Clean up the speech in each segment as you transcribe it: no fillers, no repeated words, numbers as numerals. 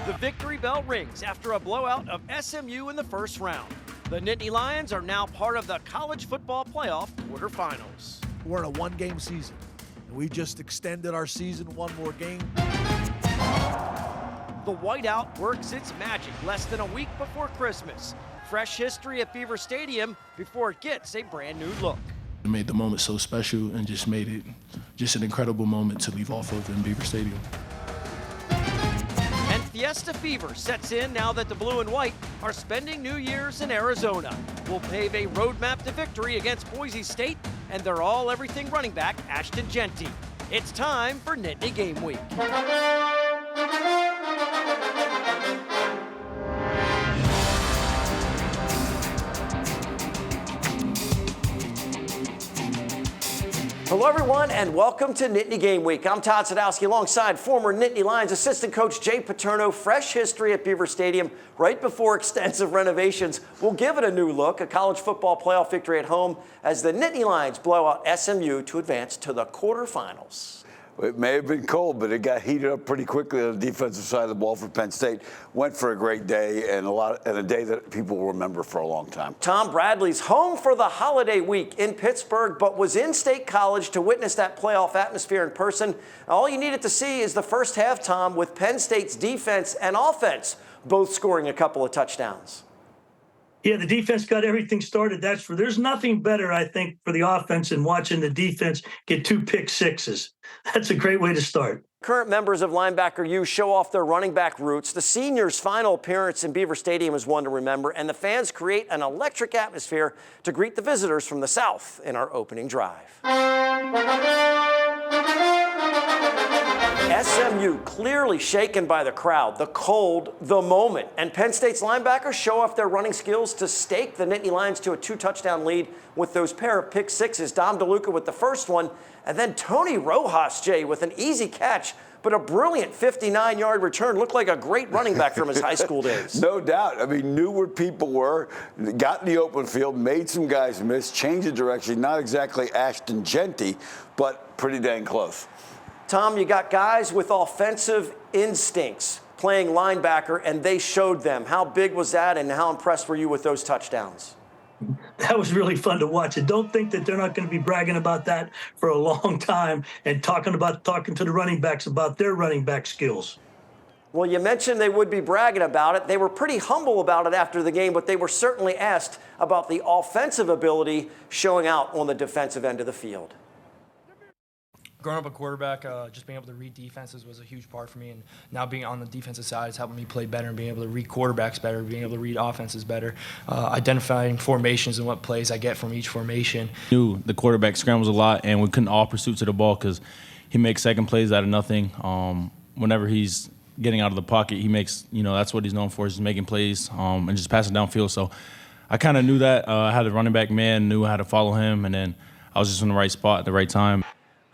The victory bell rings after a blowout of SMU in the first round. The Nittany Lions are now part of the college football playoff quarterfinals. We're in a one-game season, and we just extended our season one more game. The whiteout works its magic less than a week before Christmas. Fresh history at Beaver Stadium before it gets a brand new look. It made the moment so special and just made it just an incredible moment to leave off of in Beaver Stadium. And Fiesta fever sets in now that the blue and white are spending New Year's in Arizona. We'll pave a roadmap to victory against Boise State and their all-everything running back, Ashton Jeanty. It's time for Nittany Game Week. Hello, everyone, and welcome to Nittany Game Week. I'm Todd Sadowski alongside former Nittany Lions assistant coach Jay Paterno. Fresh history at Beaver Stadium right before extensive renovations. We'll give it a new look, a college football playoff victory at home as the Nittany Lions blow out SMU to advance to the quarterfinals. It may have been cold, but it got heated up pretty quickly on the defensive side of the ball for Penn State. Went for a great day and a day that people will remember for a long time. Tom Bradley's home for the holiday week in Pittsburgh, but was in State College to witness that playoff atmosphere in person. All you needed to see is the first half, Tom, with Penn State's defense and offense both scoring a couple of touchdowns. Yeah, the defense got everything started. There's nothing better, I think, for the offense than watching the defense get 2 pick sixes. That's a great way to start. Current members of Linebacker U show off their running back roots. The seniors' final appearance in Beaver Stadium is one to remember, and the fans create an electric atmosphere to greet the visitors from the South in our opening drive. SMU clearly shaken by the crowd, the cold, the moment. And Penn State's linebackers show off their running skills to stake the Nittany Lions to a 2-touchdown lead with those pair of pick sixes. Dom DeLuca with the first one, and then Tony Rojas, Jay, with an easy catch, but a brilliant 59-yard return. Looked like a great running back from his high school days. No doubt. I mean, knew where people were, got in the open field, made some guys miss, changed the direction. Not exactly Ashton Jeanty, but pretty dang close. Tom, you got guys with offensive instincts playing linebacker, and they showed them. How big was that, and how impressed were you with those touchdowns? That was really fun to watch. And don't think that they're not going to be bragging about that for a long time and talking to the running backs about their running back skills. Well, you mentioned they would be bragging about it. They were pretty humble about it after the game, but they were certainly asked about the offensive ability showing out on the defensive end of the field. Growing up a quarterback, just being able to read defenses was a huge part for me, and now being on the defensive side is helping me play better and being able to read quarterbacks better, being able to read offenses better, identifying formations and what plays I get from each formation. Knew the quarterback scrambles a lot, and we couldn't all pursuit to the ball because he makes second plays out of nothing. Whenever he's getting out of the pocket, he makes, that's what he's known for, is just making plays and just passing downfield. So I kind of knew that. I had a running back man, knew how to follow him, and then I was just in the right spot at the right time.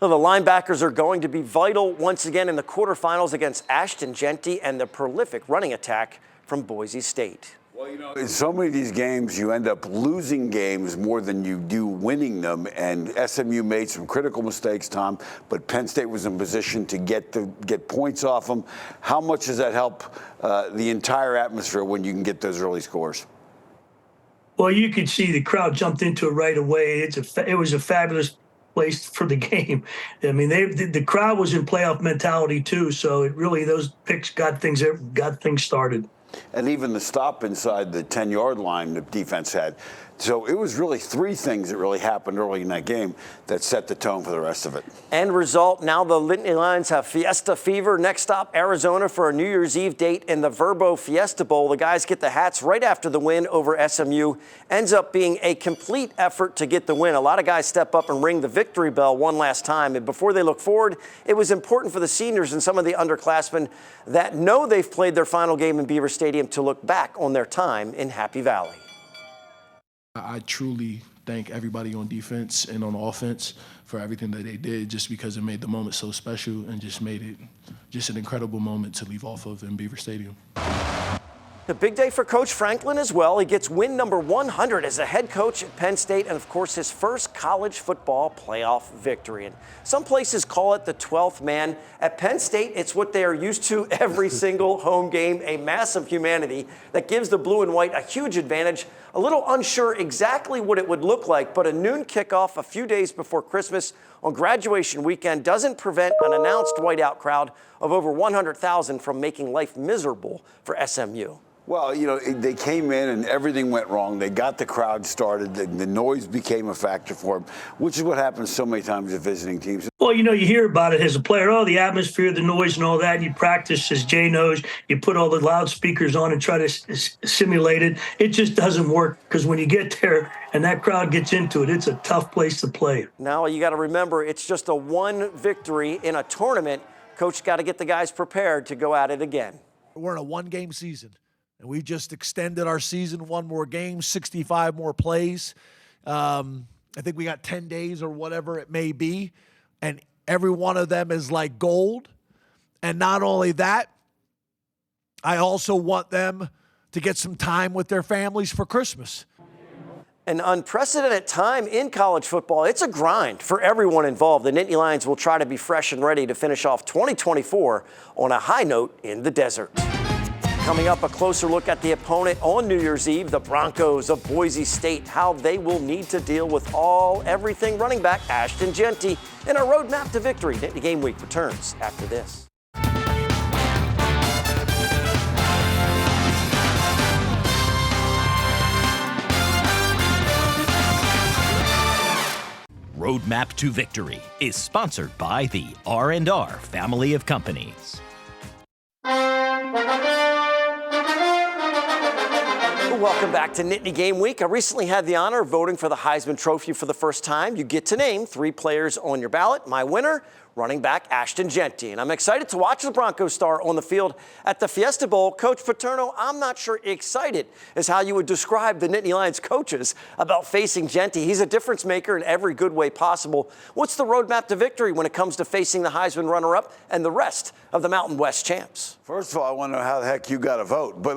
Well, the linebackers are going to be vital once again in the quarterfinals against Ashton Jeanty and the prolific running attack from Boise State. Well, in so many of these games, you end up losing games more than you do winning them. And SMU made some critical mistakes, Tom, but Penn State was in position to get points off them. How much does that help the entire atmosphere when you can get those early scores? Well, you could see the crowd jumped into it right away. It was a fabulous place for the game. I mean, the crowd was in playoff mentality too, so those picks got things started. And even the stop inside the 10-yard line the defense had. So it was really 3 things that really happened early in that game that set the tone for the rest of it. End result, now the Nittany Lions have Fiesta fever. Next stop, Arizona for a New Year's Eve date in the Verbo Fiesta Bowl. The guys get the hats right after the win over SMU. Ends up being a complete effort to get the win. A lot of guys step up and ring the victory bell one last time. And before they look forward, it was important for the seniors and some of the underclassmen that know they've played their final game in Beaver Stadium to look back on their time in Happy Valley. I truly thank everybody on defense and on offense for everything that they did, just because it made the moment so special and just made it just an incredible moment to leave off of in Beaver Stadium. The big day for Coach Franklin as well. He gets win number 100 as a head coach at Penn State and, of course, his first college football playoff victory. And some places call it the 12th man. At Penn State, it's what they are used to every single home game, a mass of humanity that gives the blue and white a huge advantage. A little unsure exactly what it would look like, but a noon kickoff a few days before Christmas on graduation weekend doesn't prevent an announced whiteout crowd of over 100,000 from making life miserable for SMU. Well, you know, they came in and everything went wrong. They got the crowd started. The noise became a factor for them, which is what happens so many times at visiting teams. Well, you know, you hear about it as a player, the atmosphere, the noise and all that. And you practice, as Jay knows, you put all the loudspeakers on and try to simulate it. It just doesn't work because when you get there and that crowd gets into it, it's a tough place to play. Now, you got to remember, it's just a one victory in a tournament. Coach got to get the guys prepared to go at it again. We're in a one-game season. And we just extended our season one more game, 65 more plays. I think we got 10 days or whatever it may be. And every one of them is like gold. And not only that, I also want them to get some time with their families for Christmas. An unprecedented time in college football. It's a grind for everyone involved. The Nittany Lions will try to be fresh and ready to finish off 2024 on a high note in the desert. Coming up, a closer look at the opponent on New Year's Eve, the Broncos of Boise State, how they will need to deal with everything running back Ashton Jeanty in a roadmap to victory. Nittany Game Week returns after this. Roadmap to Victory is sponsored by the R&R family of companies. Welcome back to Nittany Game Week. I recently had the honor of voting for the Heisman Trophy for the first time. You get to name 3 players on your ballot. My winner, running back Ashton Jeanty. And I'm excited to watch the Broncos star on the field at the Fiesta Bowl. Coach Paterno, I'm not sure excited is how you would describe the Nittany Lions coaches about facing Jeanty. He's a difference maker in every good way possible. What's the roadmap to victory when it comes to facing the Heisman runner-up and the rest of the Mountain West champs? First of all, I want to know how the heck you got to vote. But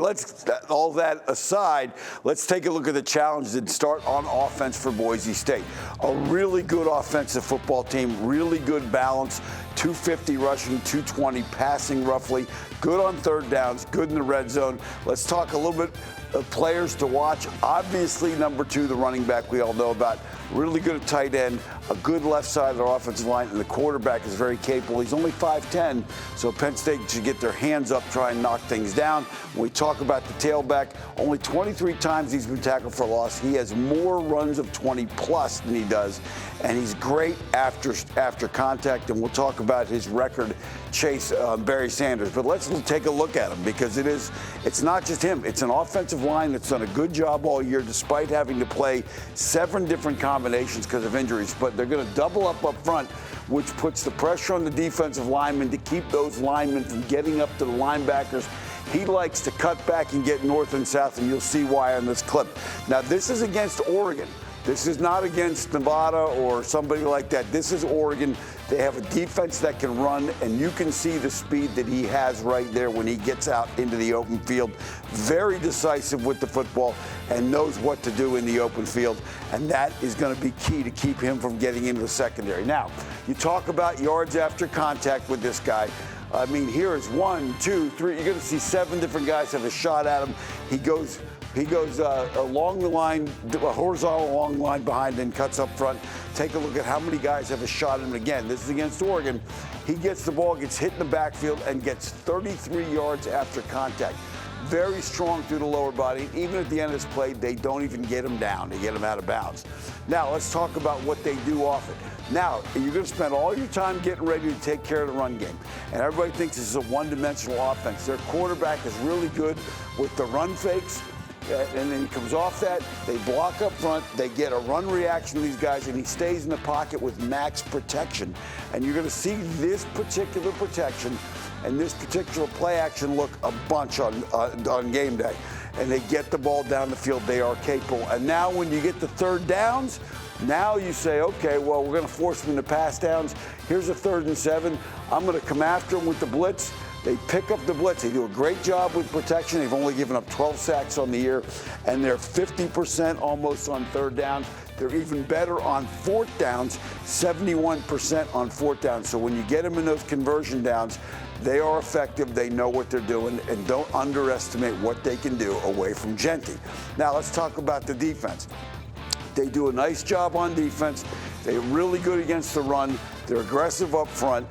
all that aside, let's take a look at the challenge that start on offense for Boise State. A really good offensive football team, really good balance, 250 rushing, 220 passing roughly, good on third downs, good in the red zone. Let's talk a little bit of players to watch. Obviously, number 2, the running back we all know about. Really good at tight end, a good left side of their offensive line, and the quarterback is very capable. He's only 5'10", so Penn State should get their hands up, try and knock things down. When we talk about the tailback, only 23 times he's been tackled for loss. He has more runs of 20-plus than he does, and he's great after contact, and we'll talk about his record chase Barry Sanders. But let's take a look at him because it's not just him. It's an offensive line that's done a good job all year despite having to play 7 different combinations because of injuries. But they're going to double up front, which puts the pressure on the defensive linemen to keep those linemen from getting up to the linebackers. He likes to cut back and get north and south, and you'll see why on this clip. Now, this is against Oregon. This is not against Nevada or somebody like that. This is Oregon. They have a defense that can run, and you can see the speed that he has right there when he gets out into the open field. Very decisive with the football and knows what to do in the open field, and that is going to be key to keep him from getting into the secondary. Now, you talk about yards after contact with this guy. I mean, here is 1, 2, 3. You're going to see 7 different guys have a shot at him. He goes along the line, horizontal along the line behind and cuts up front. Take a look at how many guys have a shot at him. Again, this is against Oregon. He gets the ball, gets hit in the backfield, and gets 33 yards after contact. Very strong through the lower body. Even at the end of this play, they don't even get him down. They get him out of bounds. Now, let's talk about what they do off it. Now, you're going to spend all your time getting ready to take care of the run game. And everybody thinks this is a one-dimensional offense. Their quarterback is really good with the run fakes. And then he comes off that, they block up front, they get a run reaction to these guys, and he stays in the pocket with max protection. And you're going to see this particular protection and this particular play action look a bunch on game day. And they get the ball down the field, they are capable. And now when you get the third downs, now you say, okay, well, we're going to force them into pass downs. Here's a 3rd and 7. I'm going to come after them with the blitz. They pick up the blitz. They do a great job with protection. They've only given up 12 sacks on the year, and they're 50% almost on third down. They're even better on fourth downs, 71% on fourth downs. So when you get them in those conversion downs, they are effective. They know what they're doing, and don't underestimate what they can do away from Genty. Now let's talk about the defense. They do a nice job on defense. They're really good against the run. They're aggressive up front.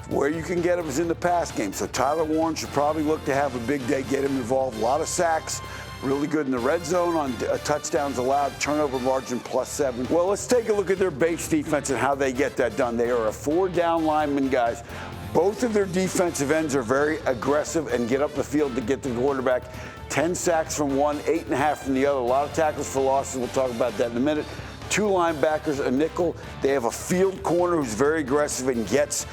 Where you can get them is in the pass game. So Tyler Warren should probably look to have a big day, get him involved. A lot of sacks. Really good in the red zone on touchdowns allowed, turnover margin +7. Well, let's take a look at their base defense and how they get that done. They are a 4-down lineman, guys. Both of their defensive ends are very aggressive and get up the field to get the quarterback. 10 sacks from one, 8.5 from the other. A lot of tackles for losses. We'll talk about that in a minute. 2 linebackers, a nickel. They have a field corner who's very aggressive and gets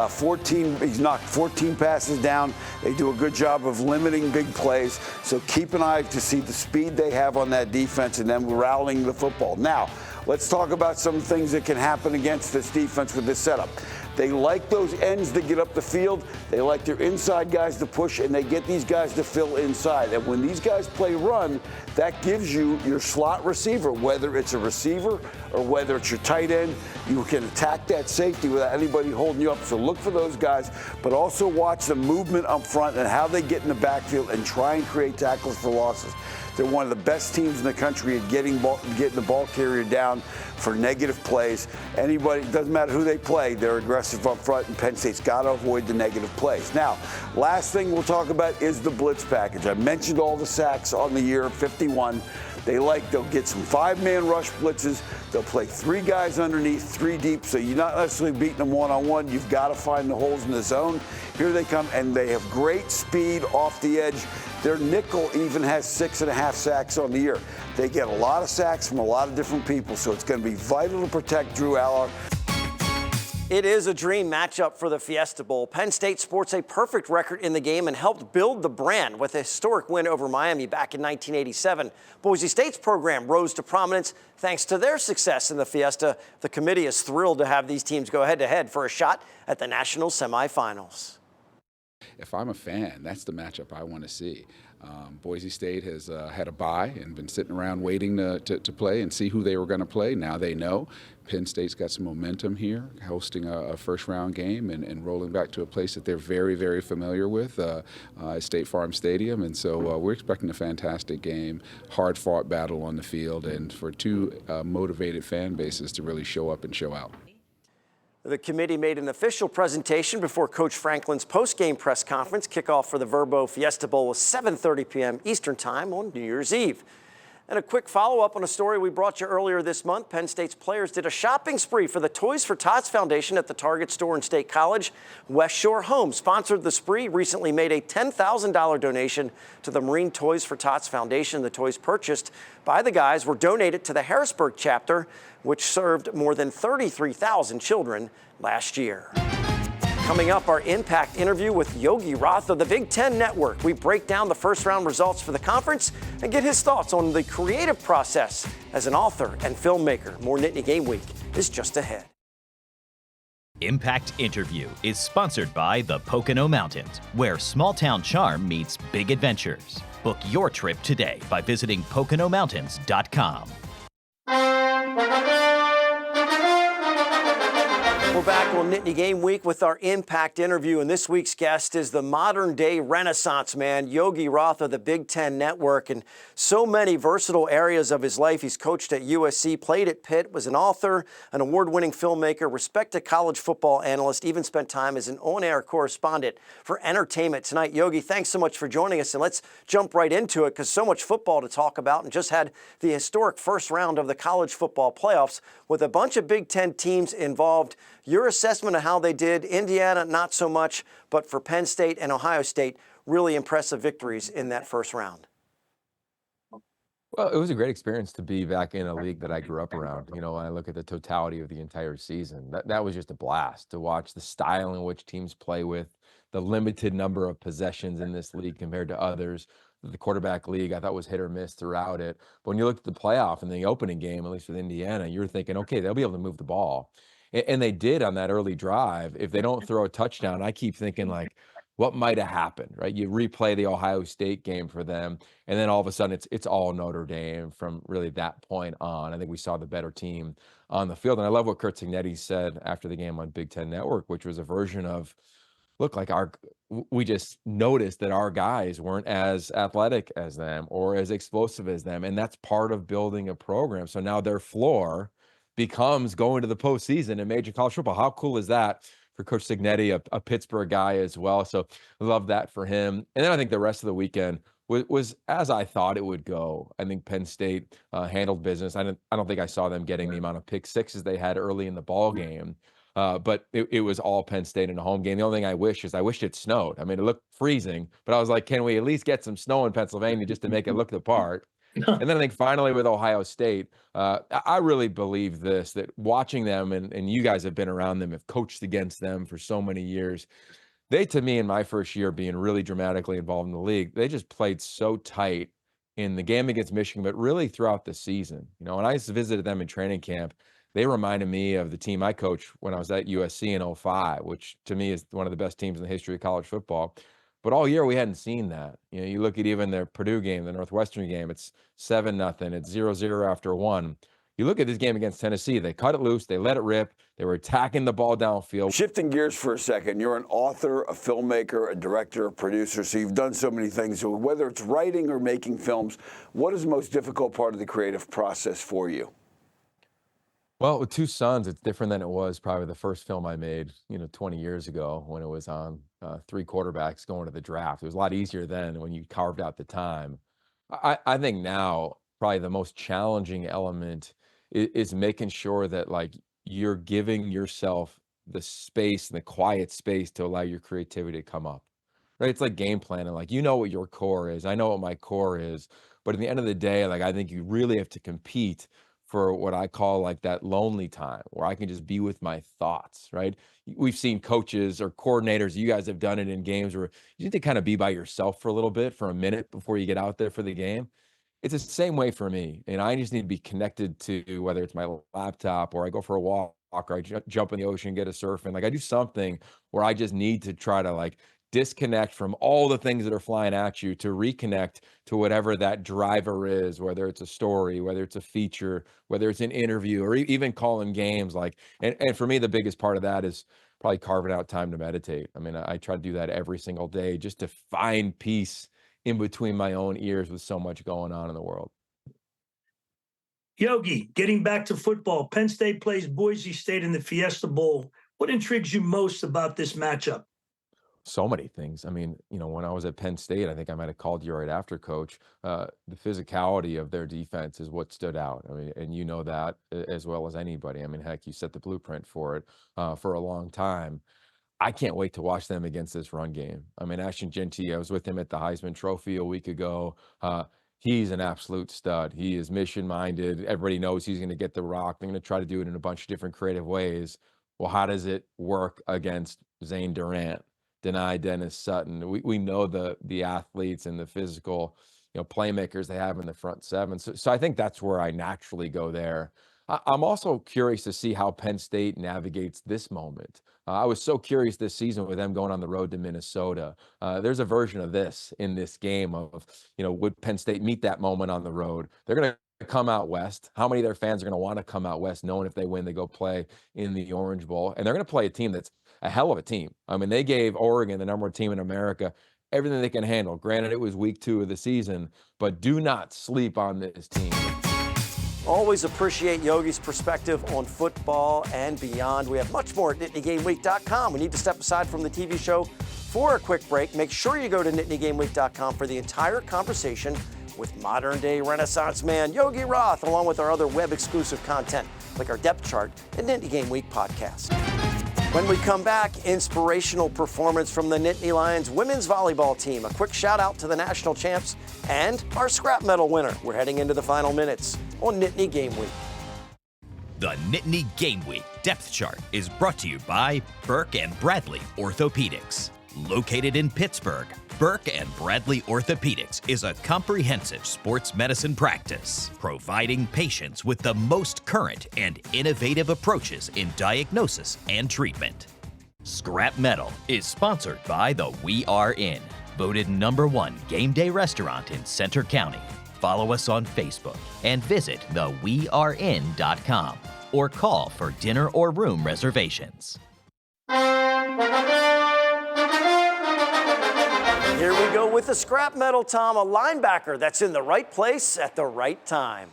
14. He's knocked 14 passes down. They do a good job of limiting big plays. So keep an eye to see the speed they have on that defense and them rallying the football. Now, let's talk about some things that can happen against this defense with this setup. They like those ends that get up the field. They like their inside guys to push, and they get these guys to fill inside. And when these guys play run, that gives you your slot receiver, whether it's a receiver or whether it's your tight end. You can attack that safety without anybody holding you up. So look for those guys, but also watch the movement up front and how they get in the backfield and try and create tackles for losses. They're one of the best teams in the country at getting the ball carrier down for negative plays. Anybody, doesn't matter who they play, they're aggressive up front, and Penn State's got to avoid the negative plays. Now, last thing we'll talk about is the blitz package. I mentioned all the sacks on the year, 51. They'll get some 5-man rush blitzes. They'll play 3 guys underneath, 3 deep. So you're not necessarily beating them one-on-one. You've got to find the holes in the zone. Here they come, and they have great speed off the edge. Their nickel even has 6.5 sacks on the year. They get a lot of sacks from a lot of different people, so it's going to be vital to protect Drew Aller. It is a dream matchup for the Fiesta Bowl. Penn State sports a perfect record in the game and helped build the brand with a historic win over Miami back in 1987. Boise State's program rose to prominence thanks to their success in the Fiesta. The committee is thrilled to have these teams go head-to-head for a shot at the national semifinals. If I'm a fan, that's the matchup I want to see. Boise State has had a bye and been sitting around waiting to play and see who they were going to play. Now they know. Penn State's got some momentum here, hosting a first-round game and rolling back to a place that they're very, very familiar with, State Farm Stadium. And so we're expecting a fantastic game, hard-fought battle on the field, and for 2 motivated fan bases to really show up and show out. The committee made an official presentation before Coach Franklin's post-game press conference. Kickoff for the Verbo Fiesta Bowl was 7:30 p.m. Eastern Time on New Year's Eve. And a quick follow-up on a story we brought you earlier this month. Penn State's players did a shopping spree for the Toys for Tots Foundation at the Target store in State College. West Shore Home sponsored the spree, recently made a $10,000 donation to the Marine Toys for Tots Foundation. The toys purchased by the guys were donated to the Harrisburg chapter, which served more than 33,000 children last year. Coming up, our Impact interview with Yogi Roth of the Big Ten Network. We break down the first-round results for the conference and get his thoughts on the creative process as an author and filmmaker. More Nittany Game Week is just ahead. Impact Interview is sponsored by the Pocono Mountains, where small-town charm meets big adventures. Book your trip today by visiting PoconoMountains.com. We're back on Nittany Game Week with our Impact interview, and this week's guest is the modern-day Renaissance man, Yogi Roth of the Big Ten Network, and so many versatile areas of his life. He's coached at USC, played at Pitt, was an author, an award-winning filmmaker, respected college football analyst, even spent time as an on-air correspondent for Entertainment Tonight. Yogi, thanks so much for joining us, and let's jump right into it because so much football to talk about, and just had the historic first round of the college football playoffs with a bunch of Big Ten teams involved. Your assessment of how they did, Indiana, not so much, but for Penn State and Ohio State, really impressive victories in that first round. Well, it was a great experience to be back in a league that I grew up around. You know, when I look at the totality of the entire season, that was just a blast to watch the style in which teams play with, the limited number of possessions in this league compared to others. The quarterback league, I thought, was hit or miss throughout it. But when you looked at the playoff and the opening game, at least with Indiana, you were thinking, okay, they'll be able to move the ball. And they did on that early drive. If they don't throw a touchdown, I keep thinking, like, what might have happened, right? You replay the Ohio State game for them, and then all of a sudden it's all Notre Dame from really that point on. I think we saw the better team on the field. And I love what Curt Cignetti said after the game on Big Ten Network, which was a version of, look, like we just noticed that our guys weren't as athletic as them or as explosive as them. And that's part of building a program. So now their floor becomes going to the postseason in major college football. How cool is that for Coach Cignetti, a Pittsburgh guy as well? So I love that for him. And then I think the rest of the weekend was as I thought it would go. I think Penn State handled business. I don't think I saw them getting the amount of pick sixes they had early in the ball game. But it was all Penn State in a home game. The only thing I wish it snowed. I mean, it looked freezing, but I was like, can we at least get some snow in Pennsylvania just to make it look the part? And then I think finally with Ohio State, I really believe this, that watching them, and you guys have been around them, have coached against them for so many years. They, to me, in my first year being really dramatically involved in the league, they just played so tight in the game against Michigan, but really throughout the season. You know, when I visited them in training camp, they reminded me of the team I coached when I was at USC in 2005, which to me is one of the best teams in the history of college football. But all year we hadn't seen that. You know, you look at even their Purdue game, the Northwestern game, it's 7-0, it's 0-0 after one. You look at this game against Tennessee, they cut it loose, they let it rip, they were attacking the ball downfield. Shifting gears for a second, you're an author, a filmmaker, a director, a producer, so you've done so many things. So whether it's writing or making films, what is the most difficult part of the creative process for you? Well, with two sons, it's different than it was probably the first film I made, 20 years ago when it was on 3 quarterbacks going to the draft. It was a lot easier then when you carved out the time. I think now probably the most challenging element is making sure that like you're giving yourself the space and the quiet space to allow your creativity to come up. Right? It's like game planning. Like, you know what your core is. I know what my core is. But at the end of the day, like, I think you really have to compete for what I call like that lonely time where I can just be with my thoughts, right? We've seen coaches or coordinators, you guys have done it in games where you need to kind of be by yourself for a little bit, for a minute before you get out there for the game. It's the same way for me. And I just need to be connected to whether it's my laptop or I go for a walk or I jump in the ocean, get a surf. And like I do something where I just need to try to like disconnect from all the things that are flying at you to reconnect to whatever that driver is, whether it's a story, whether it's a feature, whether it's an interview, or even calling games. Like, and for me, the biggest part of that is probably carving out time to meditate. I mean, I try to do that every single day just to find peace in between my own ears with so much going on in the world. Yogi, getting back to football, Penn State plays Boise State in the Fiesta Bowl. What intrigues you most about this matchup? So many things. I mean, when I was at Penn State, I think I might have called you right after, Coach. The physicality of their defense is what stood out. I mean, and you know that as well as anybody. I mean, heck, you set the blueprint for it for a long time. I can't wait to watch them against this run game. I mean, Ashton Jeanty, I was with him at the Heisman Trophy a week ago. He's an absolute stud. He is mission-minded. Everybody knows he's going to get the rock. They're going to try to do it in a bunch of different creative ways. Well, how does it work against Zane Durant? Deny Dennis Sutton. We know the athletes and the physical, playmakers they have in the front seven. So I think that's where I naturally go there. I'm also curious to see how Penn State navigates this moment. I was so curious this season with them going on the road to Minnesota. There's a version of this in this game of, would Penn State meet that moment on the road? They're going to come out west. How many of their fans are going to want to come out west knowing if they win, they go play in the Orange Bowl? And they're going to play a team that's a hell of a team. I mean, they gave Oregon, the #1 team in America, everything they can handle. Granted, it was week 2 of the season, but do not sleep on this team. Always appreciate Yogi's perspective on football and beyond. We have much more at NittanyGameWeek.com. We need to step aside from the TV show for a quick break. Make sure you go to NittanyGameWeek.com for the entire conversation with modern-day Renaissance man Yogi Roth, along with our other web-exclusive content, like our depth chart and Nittany Game Week podcast. When we come back, inspirational performance from the Nittany Lions women's volleyball team. A quick shout out to the national champs and our scrap medal winner. We're heading into the final minutes on Nittany Game Week. The Nittany Game Week depth chart is brought to you by Burke and Bradley Orthopedics. Located in Pittsburgh, Burke and Bradley Orthopedics is a comprehensive sports medicine practice, providing patients with the most current and innovative approaches in diagnosis and treatment. Scrap Metal is sponsored by the We Are Inn, voted #1 game day restaurant in Center County. Follow us on Facebook and visit theweareinn.com or call for dinner or room reservations. Here we go with the scrap metal, Tom, a linebacker that's in the right place at the right time.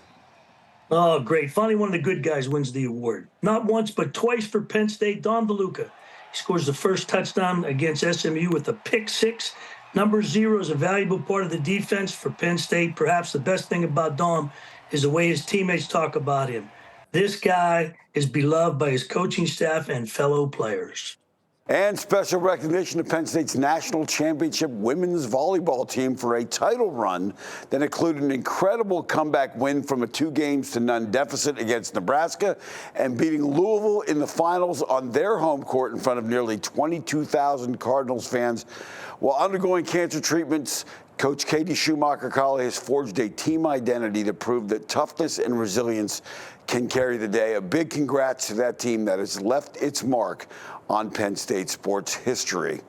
Oh, great. Finally, one of the good guys wins the award. Not once, but twice for Penn State, Dom DeLuca. He scores the first touchdown against SMU with a pick six. Number 0 is a valuable part of the defense for Penn State. Perhaps the best thing about Dom is the way his teammates talk about him. This guy is beloved by his coaching staff and fellow players. And special recognition to Penn State's national championship women's volleyball team for a title run that included an incredible comeback win from a 2-0 deficit against Nebraska and beating Louisville in the finals on their home court in front of nearly 22,000 Cardinals fans. While undergoing cancer treatments, Coach Katie Schumacher-Colley has forged a team identity to prove that toughness and resilience can carry the day. A big congrats to that team that has left its mark on Penn State sports history.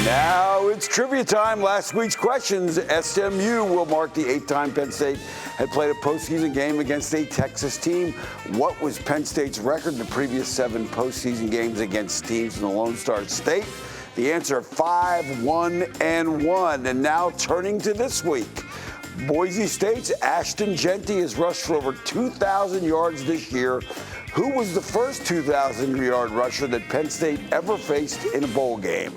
Now it's trivia time. Last week's questions. SMU will mark the 8th time Penn State had played a postseason game against a Texas team. What was Penn State's record in the previous 7 postseason games against teams in the Lone Star State? The answer, 5-1-1. And now turning to this week. Boise State's Ashton Jeanty has rushed for over 2,000 yards this year. Who was the first 2,000-yard rusher that Penn State ever faced in a bowl game?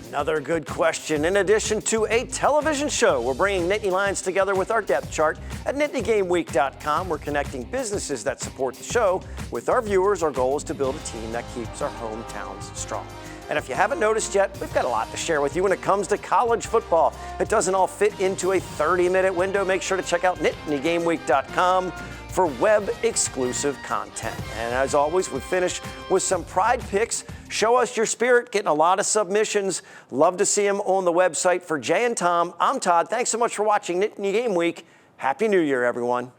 Another good question. In addition to a television show, we're bringing Nittany Lions together with our depth chart at NittanyGameWeek.com. We're connecting businesses that support the show with our viewers. Our goal is to build a team that keeps our hometowns strong. And if you haven't noticed yet, we've got a lot to share with you when it comes to college football. It doesn't all fit into a 30-minute window. Make sure to check out NittanyGameWeek.com for web-exclusive content. And as always, we finish with some pride picks. Show us your spirit, getting a lot of submissions. Love to see them on the website. For Jay and Tom, I'm Todd. Thanks so much for watching Nittany Game Week. Happy New Year, everyone.